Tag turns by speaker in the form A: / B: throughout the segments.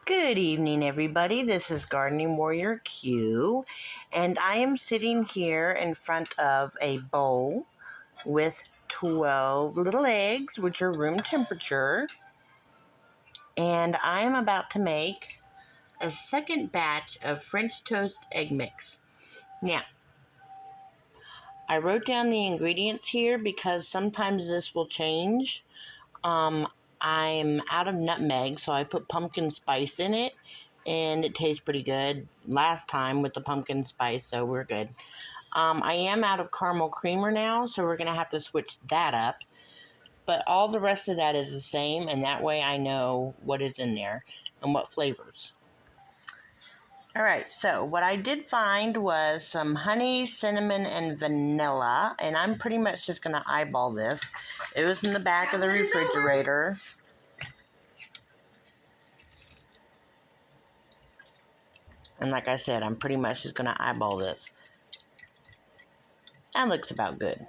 A: Good evening, everybody. This is Gardening Warrior Q, and I am sitting here in front of a bowl with 12 little eggs, which are room temperature, and I am about to make a second batch of French toast egg mix. Now, I wrote down the ingredients here because sometimes this will change. I'm out of nutmeg, so I put pumpkin spice in it, and it tastes pretty good last time with the pumpkin spice, so we're good. I am out of caramel creamer now, so we're going to have to switch that up. But all the rest of that is the same, and that way I know what is in there and what flavors. Alright, so what I did find was some honey, cinnamon, and vanilla, and I'm pretty much just going to eyeball this. It was in the back of the refrigerator. And like I said, I'm pretty much just going to eyeball this. That looks about good.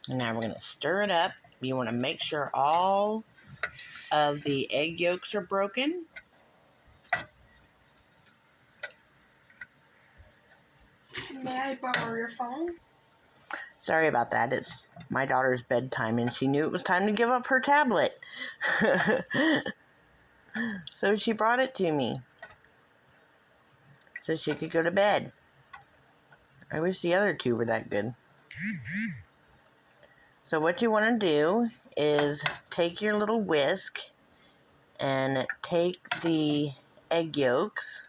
A: And now we're going to stir it up. You want to make sure all of the egg yolks are broken.
B: May I borrow your phone?
A: Sorry about that. It's my daughter's bedtime, and she knew it was time to give up her tablet. So she brought it to me so she could go to bed. I wish the other two were that good. So what you want to do is take your little whisk and take the egg yolks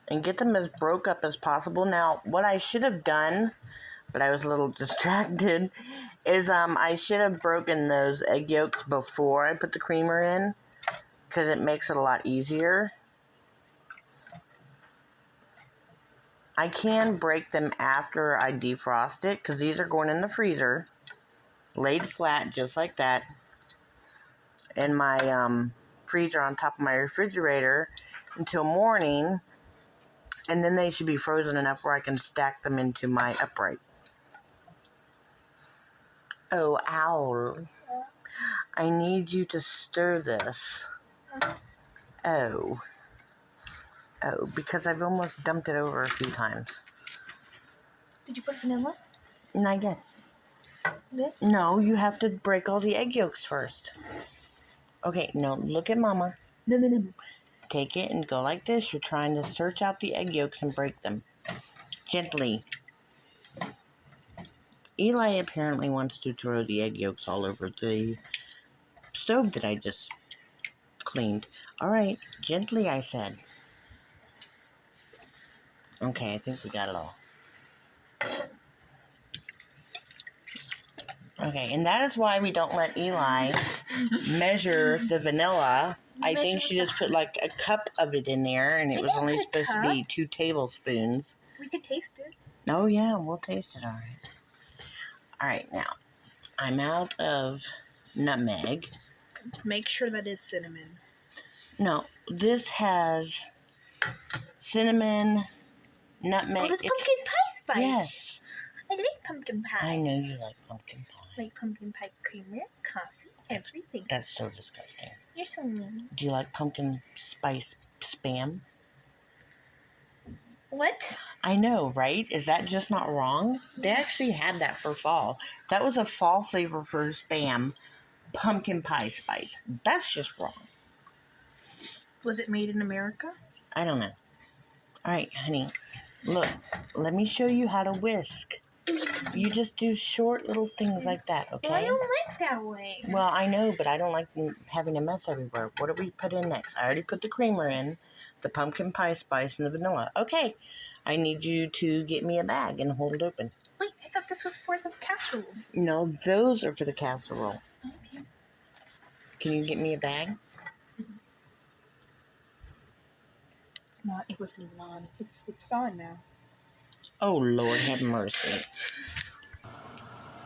A: and get them as broke up as possible. Now, what I should have done, but I was a little distracted, is I should have broken those egg yolks before I put the creamer in, because it makes it a lot easier. I can break them after I defrost it, because these are going in the freezer, laid flat just like that, in my freezer on top of my refrigerator until morning, and then they should be frozen enough where I can stack them into my upright. Oh, owl. I need you to stir this. Oh, because I've almost dumped it over a few times.
B: Did you put vanilla?
A: Not yet.
B: This?
A: No, you have to break all the egg yolks first. Okay, no, look at Mama.
B: No.
A: Take it and go like this. You're trying to search out the egg yolks and break them. Gently. Eli apparently wants to throw the egg yolks all over the stove that I just cleaned. All right, gently, I said. Okay, I think we got it all. Okay, and that is why we don't let Eli measure the vanilla. I think she just put like a cup of it in there, and it was only supposed to be 2 tablespoons.
B: We could taste it.
A: Oh, yeah, we'll taste it, all right. All right, now, I'm out of nutmeg.
B: Make sure that is cinnamon.
A: No, this has cinnamon, nutmeg.
B: Oh, that's pumpkin pie spice.
A: Yes.
B: I like pumpkin pie.
A: I know you like pumpkin pie.
B: Like pumpkin pie creamer, coffee, everything.
A: That's so disgusting.
B: You're so mean.
A: Do you like pumpkin spice Spam?
B: What?
A: I know, right? Is that just not wrong? They actually had that for fall. That was a fall flavor for Spam. Pumpkin pie spice. That's just wrong.
B: Was it made in America?
A: I don't know. All right, honey. Look, let me show you how to whisk. You just do short little things like that, okay?
B: Well, I don't like that way.
A: Well, I know, but I don't like having a mess everywhere. What do we put in next? I already put the creamer in, the pumpkin pie spice, and the vanilla. Okay, I need you to get me a bag and hold it open.
B: Wait, I thought this was for the casserole.
A: No, those are for the casserole.
B: Okay.
A: Can you get me a bag?
B: It's not. It wasn't even on. It's on now.
A: Oh, Lord, have mercy.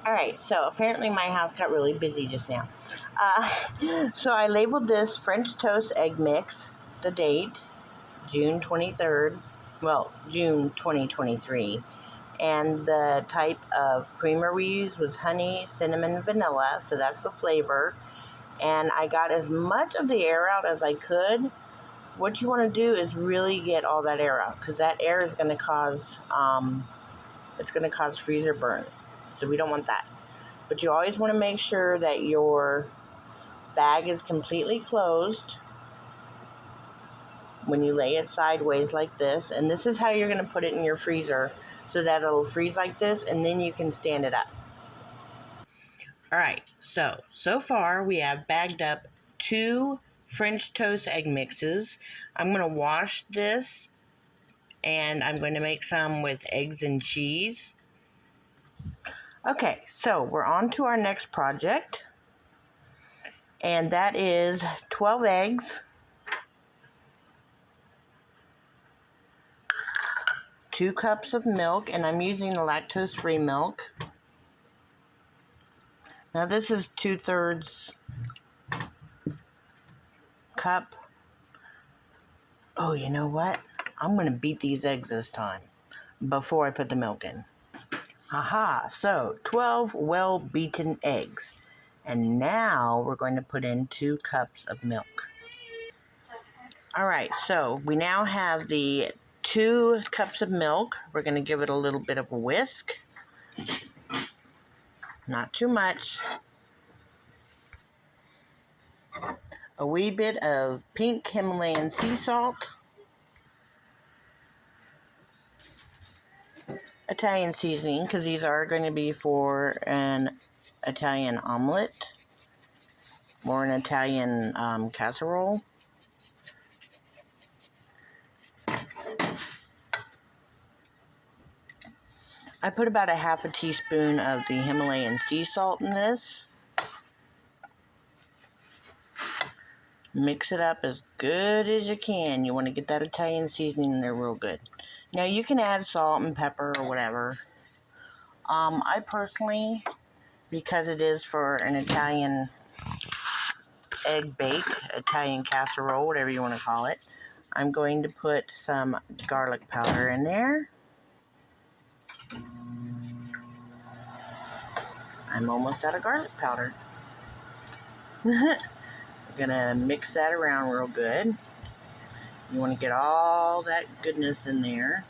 A: All right, so apparently my house got really busy just now. So I labeled this French toast egg mix, the date, June 23rd, well, June 2023. And the type of creamer we used was honey, cinnamon, vanilla, so that's the flavor. And I got as much of the air out as I could. What you want to do is really get all that air out, because that air is going to cause freezer burn. So we don't want that. But you always want to make sure that your bag is completely closed when you lay it sideways like this. And this is how you're going to put it in your freezer, so that it'll freeze like this, and then you can stand it up. Alright, so far we have bagged up 2 French toast egg mixes. I'm going to wash this, and I'm going to make some with eggs and cheese. Okay, so we're on to our next project, and that is 12 eggs, 2 cups of milk, and I'm using the lactose-free milk. Now this is 2/3 cup. Oh, you know what? I'm going to beat these eggs this time before I put the milk in. Aha, so 12 well-beaten eggs. And now we're going to put in 2 cups of milk. Alright, so we now have the 2 cups of milk. We're going to give it a little bit of a whisk. Not too much. A wee bit of pink Himalayan sea salt. Italian seasoning, because these are going to be for an Italian omelet or an Italian casserole. I put about a half a teaspoon of the Himalayan sea salt in this. Mix it up as good as you can. You want to get that Italian seasoning in there real good. Now you can add salt and pepper or whatever. I personally, because it is for an Italian egg bake, Italian casserole, whatever you want to call it, I'm going to put some garlic powder in there. I'm almost out of garlic powder. We're gonna mix that around real good. You want to get all that goodness in there.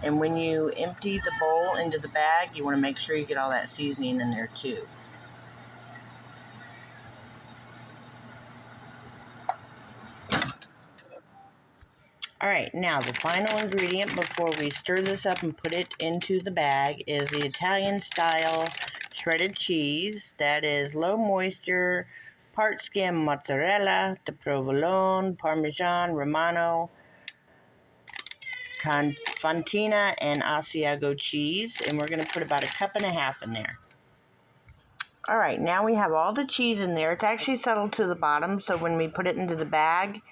A: And when you empty the bowl into the bag, you want to make sure you get all that seasoning in there too. Alright, now the final ingredient before we stir this up and put it into the bag is the Italian style shredded cheese. That is low moisture, part skim mozzarella, the provolone, parmesan, romano, fontina, and Asiago cheese. And we're going to put about 1.5 cups in there. Alright, now we have all the cheese in there. It's actually settled to the bottom, so when we put it into the bag,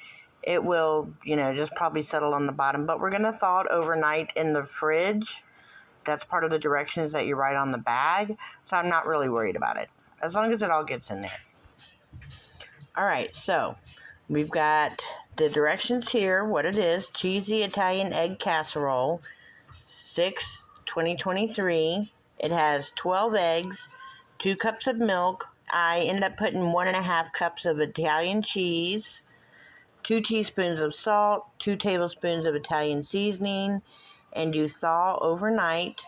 A: it will, just probably settle on the bottom. But we're going to thaw it overnight in the fridge. That's part of the directions that you write on the bag. So I'm not really worried about it, as long as it all gets in there. Alright, so we've got the directions here, what it is. Cheesy Italian egg casserole, 6/2023. It has 12 eggs, 2 cups of milk. I ended up putting 1.5 cups of Italian cheese, 2 teaspoons of salt, 2 tablespoons of Italian seasoning, and you thaw overnight.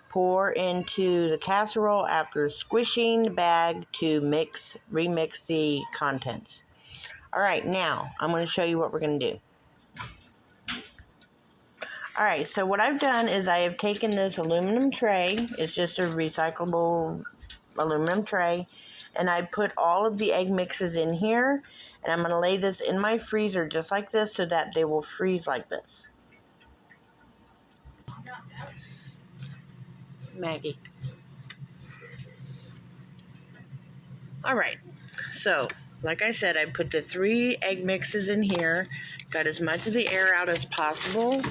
A: Pour into the casserole after squishing the bag to remix the contents. Alright, now I'm going to show you what we're going to do. Alright, so what I've done is I have taken this aluminum tray. It's just a recyclable aluminum tray. And I put all of the egg mixes in here. And I'm going to lay this in my freezer just like this so that they will freeze like this. Maggie. Alright, so like I said, I put the 3 egg mixes in here. Got as much of the air out as possible.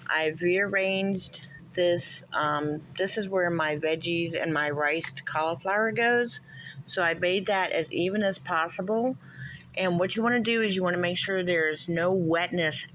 A: I've rearranged this. This is where my veggies and my riced cauliflower goes. So I made that as even as possible. And what you want to do is you want to make sure there's no wetness